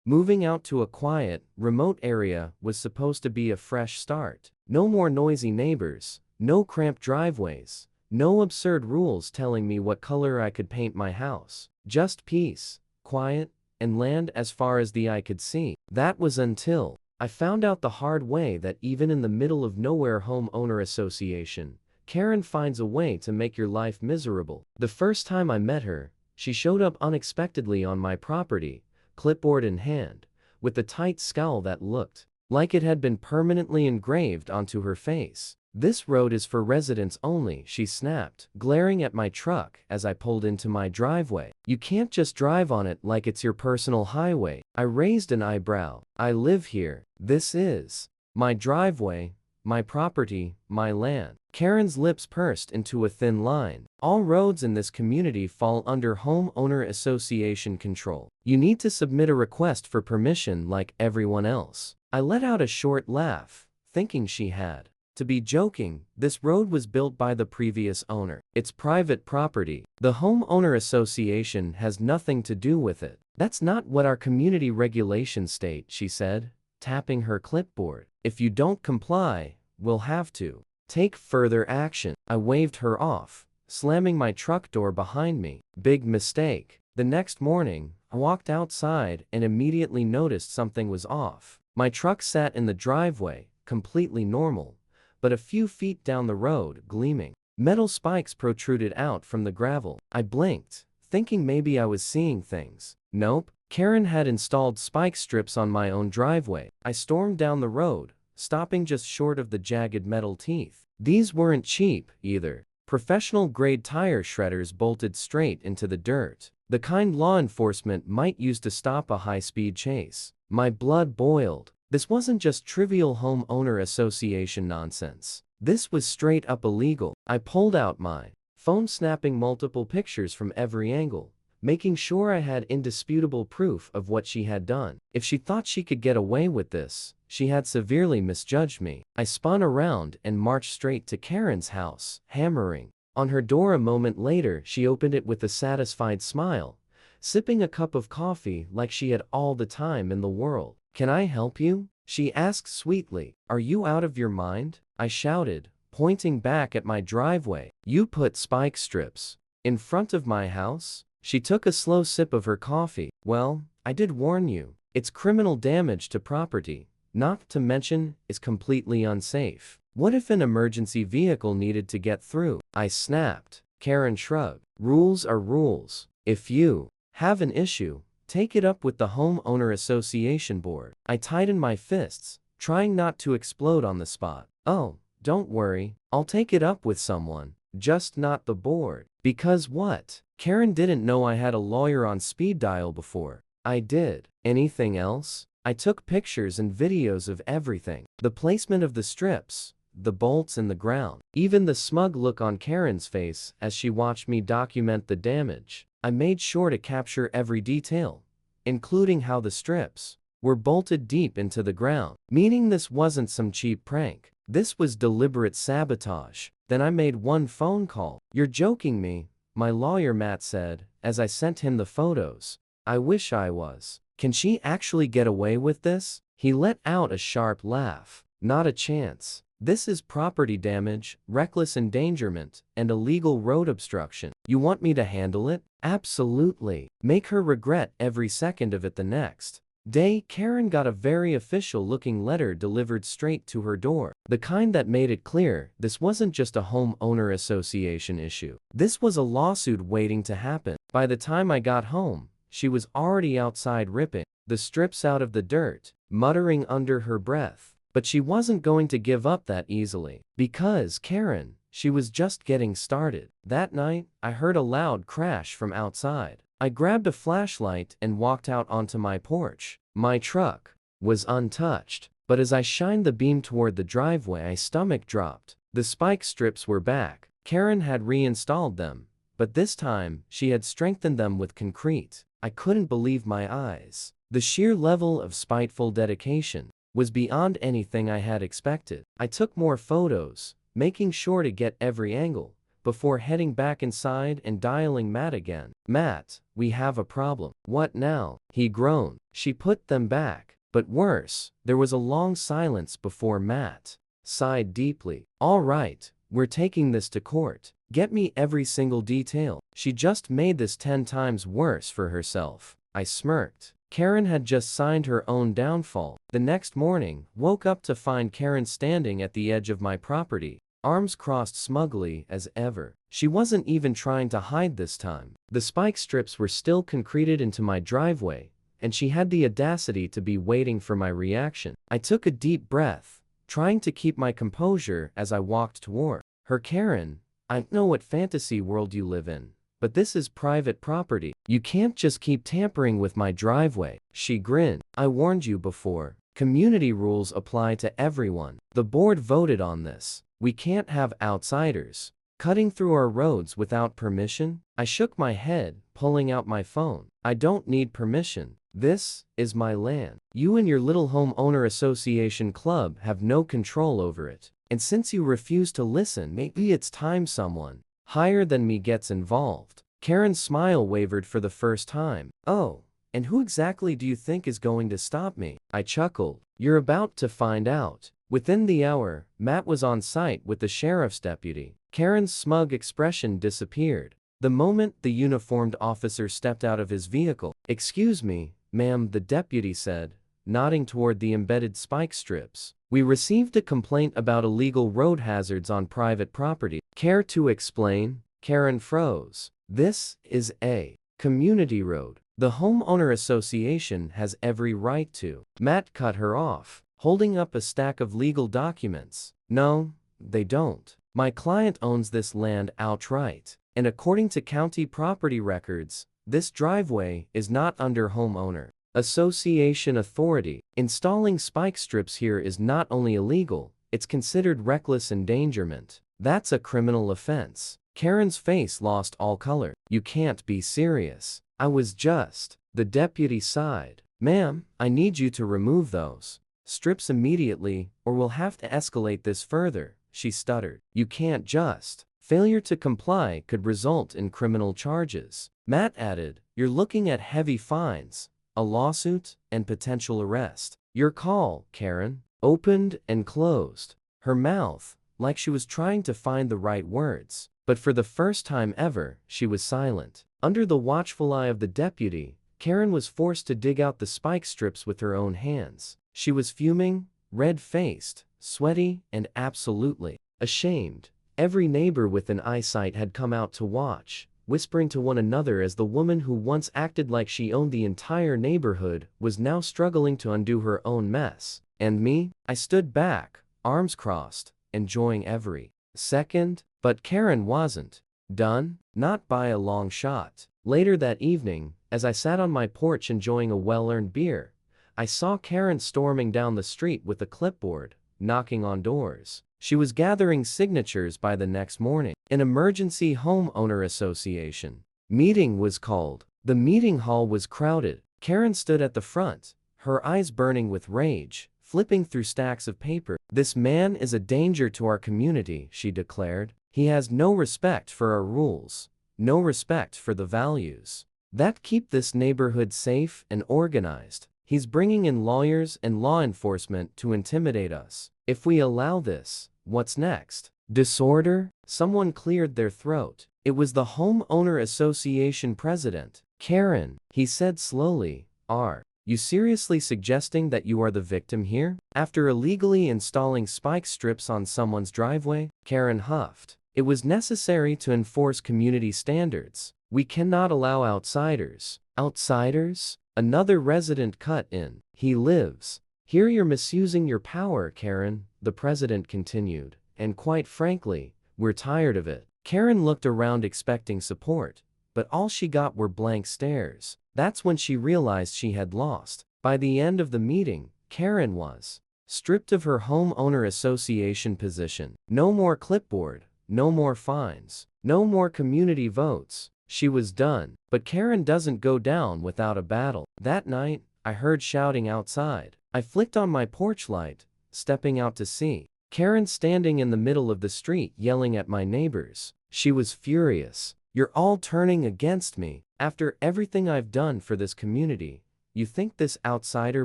Moving out to a quiet, remote area was supposed to be a fresh start. No more noisy neighbors, no cramped driveways, no absurd rules telling me what color I could paint my house. Just peace, quiet, and land as far as the eye could see. That was until I found out the hard way that even in the middle of nowhere homeowner association, Karen finds a way to make your life miserable. The first time I met her, she showed up unexpectedly on my property, clipboard in hand, with a tight scowl that looked like it had been permanently engraved onto her face. "This road is for residents only," she snapped, glaring at my truck as I pulled into my driveway. "You can't just drive on it like it's your personal highway." I raised an eyebrow. "I live here. This is my driveway, my property, my land." Karen's lips pursed into a thin line. "All roads in this community fall under homeowner association control. You need to submit a request for permission like everyone else." I let out a short laugh, thinking she had to be joking. This road was built by the previous owner. It's private property. The homeowner association has nothing to do with it. "That's not what our community regulations state," she said, tapping her clipboard. "If you don't comply, we'll have to take further action." I waved her off, slamming my truck door behind me. Big mistake. The next morning, I walked outside and immediately noticed something was off. My truck sat in the driveway, completely normal, but a few feet down the road, gleaming metal spikes protruded out from the gravel. I blinked, thinking maybe I was seeing things. Nope. Karen had installed spike strips on my own driveway. I stormed down the road, stopping just short of the jagged metal teeth. These weren't cheap, either. Professional-grade tire shredders bolted straight into the dirt, the kind law enforcement might use to stop a high-speed chase. My blood boiled. This wasn't just trivial homeowner association nonsense. This was straight up illegal. I pulled out my phone, snapping multiple pictures from every angle, making sure I had indisputable proof of what she had done. If she thought she could get away with this, she had severely misjudged me. I spun around and marched straight to Karen's house, hammering on her door. A moment later, she opened it with a satisfied smile, sipping a cup of coffee like she had all the time in the world. "Can I help you?" she asked sweetly. "Are you out of your mind?" I shouted, pointing back at my driveway. "You put spike strips in front of my house?" She took a slow sip of her coffee. "Well, I did warn you. It's criminal damage to property. Not to mention, it's completely unsafe. What if an emergency vehicle needed to get through?" I snapped. Karen shrugged. "Rules are rules. If you have an issue, take it up with the homeowner association board." I tightened my fists, trying not to explode on the spot. "Oh, don't worry. I'll take it up with someone, just not the board." "Because what?" Karen didn't know I had a lawyer on speed dial before. I did. "Anything else?" I took pictures and videos of everything. The placement of the strips, the bolts in the ground, even the smug look on Karen's face as she watched me document the damage. I made sure to capture every detail, including how the strips were bolted deep into the ground, meaning this wasn't some cheap prank. This was deliberate sabotage. Then I made one phone call. "You're joking me," my lawyer Matt said, as I sent him the photos. "I wish I was." "Can she actually get away with this?" He let out a sharp laugh. "Not a chance. This is property damage, reckless endangerment, and illegal road obstruction. You want me to handle it?" "Absolutely. Make her regret every second of it." The next day, Karen got a very official-looking letter delivered straight to her door. The kind that made it clear this wasn't just a homeowner association issue. This was a lawsuit waiting to happen. By the time I got home, she was already outside ripping the strips out of the dirt, muttering under her breath. But she wasn't going to give up that easily. Because Karen, she was just getting started. That night, I heard a loud crash from outside. I grabbed a flashlight and walked out onto my porch. My truck was untouched, but as I shined the beam toward the driveway, my stomach dropped. The spike strips were back. Karen had reinstalled them, but this time, she had strengthened them with concrete. I couldn't believe my eyes. The sheer level of spiteful dedication was beyond anything I had expected. I took more photos, making sure to get every angle, before heading back inside and dialing Matt again. "Matt, we have a problem." "What now?" he groaned. She put them back. But worse, there was a long silence before Matt sighed deeply. "All right, we're taking this to court. Get me every single detail." She just made this 10 times worse for herself. I smirked. Karen had just signed her own downfall. The next morning, woke up to find Karen standing at the edge of my property, arms crossed smugly as ever. She wasn't even trying to hide this time. The spike strips were still concreted into my driveway, and she had the audacity to be waiting for my reaction. I took a deep breath, trying to keep my composure as I walked toward her. "Karen, I know what fantasy world you live in, but this is private property. You can't just keep tampering with my driveway." She grinned. "I warned you before. Community rules apply to everyone. The board voted on this. We can't have outsiders cutting through our roads without permission." I shook my head, pulling out my phone. "I don't need permission. This is my land. You and your little homeowner association club have no control over it. And since you refuse to listen, maybe it's time someone higher than me gets involved." Karen's smile wavered for the first time. "Oh, and who exactly do you think is going to stop me?" I chuckled. "You're about to find out." Within the hour, Matt was on site with the sheriff's deputy. Karen's smug expression disappeared the moment the uniformed officer stepped out of his vehicle. "Excuse me, ma'am," the deputy said, nodding toward the embedded spike strips. "We received a complaint about illegal road hazards on private property. Care to explain?" Karen froze. "This is a community road. The homeowner association has every right to." Matt cut her off, holding up a stack of legal documents. "No, they don't. My client owns this land outright. And according to county property records, this driveway is not under homeowner association authority. Installing spike strips here is not only illegal, it's considered reckless endangerment. That's a criminal offense." Karen's face lost all color. "You can't be serious." "I was just..." The deputy sighed. "Ma'am, I need you to remove those strips immediately, or we'll have to escalate this further," she stuttered. "You can't just..." Failure to comply could result in criminal charges. Matt added, "You're looking at heavy fines, a lawsuit, and potential arrest." "Your call, Karen." Opened and closed her mouth, like she was trying to find the right words. But for the first time ever, she was silent. Under the watchful eye of the deputy, Karen was forced to dig out the spike strips with her own hands. She was fuming, red-faced, sweaty, and absolutely ashamed. Every neighbor within eyesight had come out to watch, whispering to one another as the woman who once acted like she owned the entire neighborhood was now struggling to undo her own mess. And me? I stood back, arms crossed, enjoying every second. But Karen wasn't done, not by a long shot. Later that evening, as I sat on my porch enjoying a well-earned beer, I saw Karen storming down the street with a clipboard, knocking on doors. She was gathering signatures by the next morning. An emergency homeowner association meeting was called. The meeting hall was crowded. Karen stood at the front, her eyes burning with rage, flipping through stacks of paper. "This man is a danger to our community," she declared. "He has no respect for our rules, no respect for the values that keep this neighborhood safe and organized. He's bringing in lawyers and law enforcement to intimidate us. If we allow this, what's next? Disorder?" Someone cleared their throat. It was the homeowner association president. "Karen," he said slowly, "are you seriously suggesting that you are the victim here? After illegally installing spike strips on someone's driveway?" Karen huffed. "It was necessary to enforce community standards. We cannot allow outsiders." "Outsiders?" Another resident cut in. "He lives here. You're misusing your power, Karen," the president continued. "And quite frankly, we're tired of it." Karen looked around expecting support, but all she got were blank stares. That's when she realized she had lost. By the end of the meeting, Karen was stripped of her homeowner association position. No more clipboard, no more fines, no more community votes. She was done. But Karen doesn't go down without a battle. That night, I heard shouting outside. I flicked on my porch light, stepping out to see Karen standing in the middle of the street yelling at my neighbors. She was furious. "You're all turning against me. After everything I've done for this community, you think this outsider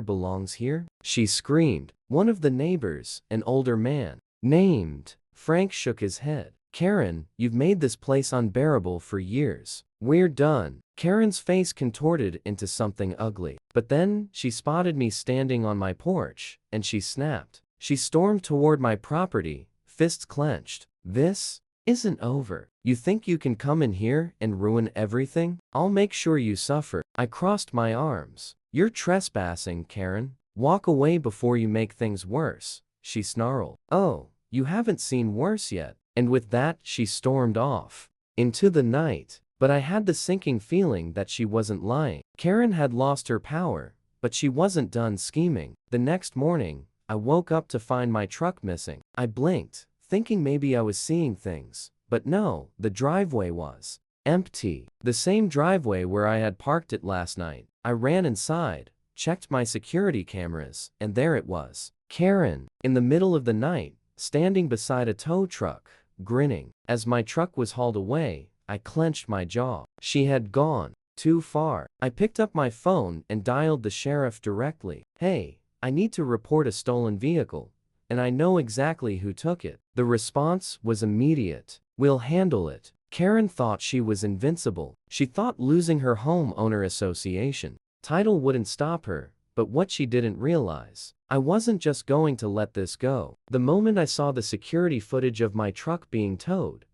belongs here?" she screamed. One of the neighbors, an older man, named Frank, shook his head. "Karen, you've made this place unbearable for years. We're done." Karen's face contorted into something ugly. But then, she spotted me standing on my porch, and she snapped. She stormed toward my property, fists clenched. "This isn't over. You think you can come in here and ruin everything? I'll make sure you suffer." I crossed my arms. "You're trespassing, Karen. Walk away before you make things worse," she snarled. "Oh, you haven't seen worse yet." And with that, she stormed off into the night. But I had the sinking feeling that she wasn't lying. Karen had lost her power, but she wasn't done scheming. The next morning, I woke up to find my truck missing. I blinked, thinking maybe I was seeing things. But no, the driveway was empty. The same driveway where I had parked it last night. I ran inside, checked my security cameras, and there it was. Karen, in the middle of the night, standing beside a tow truck, grinning. As my truck was hauled away, I clenched my jaw. She had gone too far. I picked up my phone and dialed the sheriff directly. "Hey, I need to report a stolen vehicle, and I know exactly who took it." The response was immediate. "We'll handle it." Karen thought she was invincible. She thought losing her homeowner association title wouldn't stop her, but what she didn't realize, I wasn't just going to let this go. The moment I saw the security footage of my truck being towed,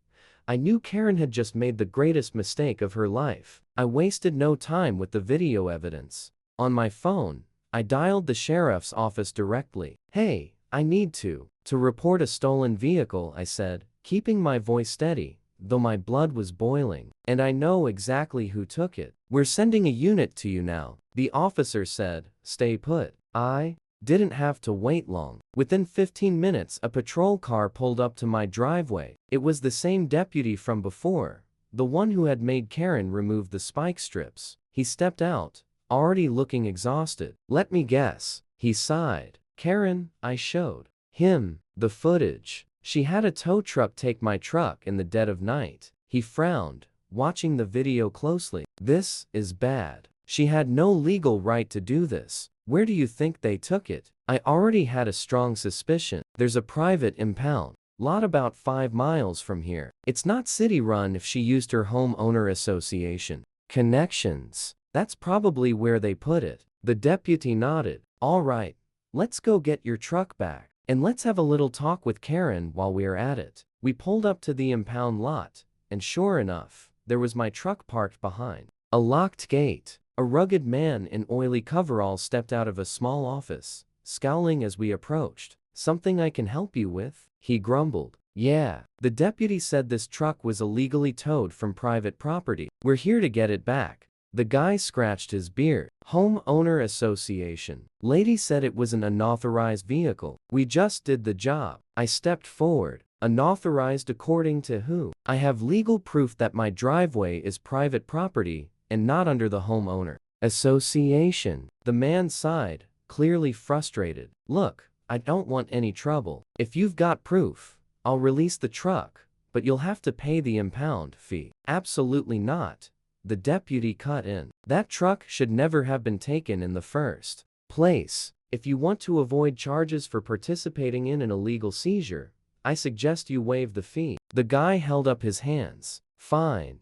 I knew Karen had just made the greatest mistake of her life. I wasted no time with the video evidence. On my phone, I dialed the sheriff's office directly. "Hey, I need to report a stolen vehicle," I said, keeping my voice steady, though my blood was boiling. "And I know exactly who took it. We're sending a unit to you now," the officer said. "Stay put." I didn't have to wait long. Within 15 minutes, a patrol car pulled up to my driveway. It was the same deputy from before, the one who had made Karen remove the spike strips. He stepped out, already looking exhausted. "Let me guess," he sighed. "Karen." I showed him the footage. She had a tow truck take my truck in the dead of night. He frowned, watching the video closely. "This is bad. She had no legal right to do this. Where do you think they took it?" I already had a strong suspicion. "There's a private impound lot about 5 miles from here. It's not city-run if she used her homeowner association connections. That's probably where they put it." The deputy nodded. "All right, let's go get your truck back. And let's have a little talk with Karen while we're at it." We pulled up to the impound lot, and sure enough, there was my truck parked behind a locked gate. A rugged man in oily coveralls stepped out of a small office, scowling as we approached. "Something I can help you with?" he grumbled. "Yeah." The deputy said this truck was illegally towed from private property. "We're here to get it back." The guy scratched his beard. "Homeowner association. Lady said it was an unauthorized vehicle. We just did the job." I stepped forward. "Unauthorized according to who?" "I have legal proof that my driveway is private property and not under the homeowner association." The man sighed, clearly frustrated. "Look, I don't want any trouble. If you've got proof, I'll release the truck, but you'll have to pay the impound fee." "Absolutely not," the deputy cut in. "That truck should never have been taken in the first place. If you want to avoid charges for participating in an illegal seizure, I suggest you waive the fee." The guy held up his hands. Fine,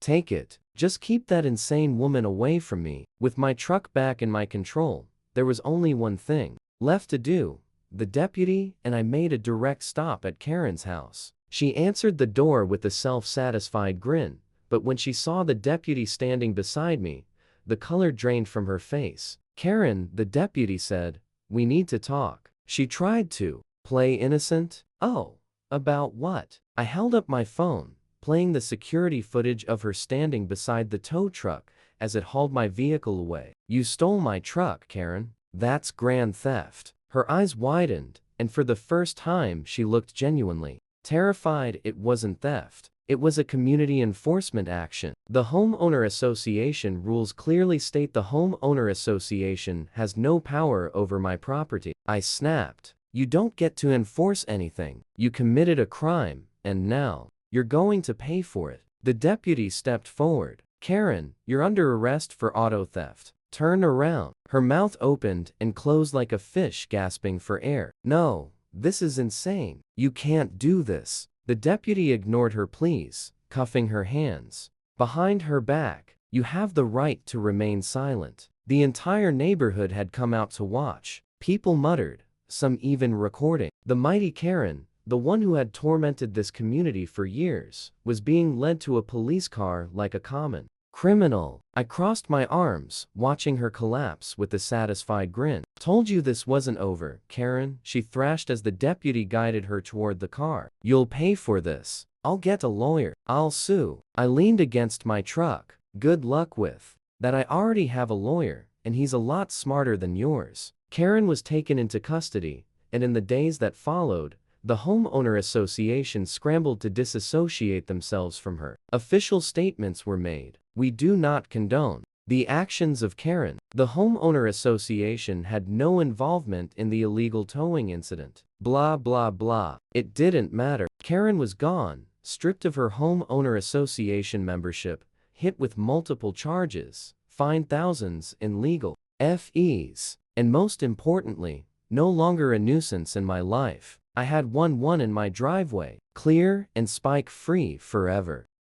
take it. Just keep that insane woman away from me." With my truck back in my control, there was only one thing left to do. The deputy and I made a direct stop at Karen's house. She answered the door with a self-satisfied grin, but when she saw the deputy standing beside me, the color drained from her face. "Karen," the deputy said, "we need to talk." She tried to play innocent. "Oh, about what?" I held up my phone, playing the security footage of her standing beside the tow truck as it hauled my vehicle away. "You stole my truck, Karen. That's grand theft." Her eyes widened, and for the first time she looked genuinely terrified. "It wasn't theft. It was a community enforcement action. The homeowner association rules clearly state the homeowner association has no power over my property." I snapped. "You don't get to enforce anything. You committed a crime, and now You're going to pay for it. The deputy stepped forward. Karen, you're under arrest for auto theft. Turn around. Her mouth opened and closed like a fish gasping for air. No, this is insane. You can't do this. The deputy ignored her pleas, cuffing her hands behind her back. You have the right to remain silent. The entire neighborhood had come out to watch. People muttered, some even recording. The mighty Karen, the one who had tormented this community for years, was being led to a police car like a common criminal. I crossed my arms, watching her collapse with a satisfied grin. Told you this wasn't over, Karen, she thrashed as the deputy guided her toward the car. You'll pay for this. I'll get a lawyer. I'll sue. I leaned against my truck. Good luck with that. I already have a lawyer, and he's a lot smarter than yours. Karen was taken into custody, and in the days that followed, the homeowner association scrambled to disassociate themselves from her. Official statements were made. We do not condone the actions of Karen. The homeowner association had no involvement in the illegal towing incident. Blah blah blah. It didn't matter. Karen was gone, stripped of her homeowner association membership, hit with multiple charges, fined thousands in legal fees, and most importantly, no longer a nuisance in my life. I had one in my driveway, clear and spike-free forever.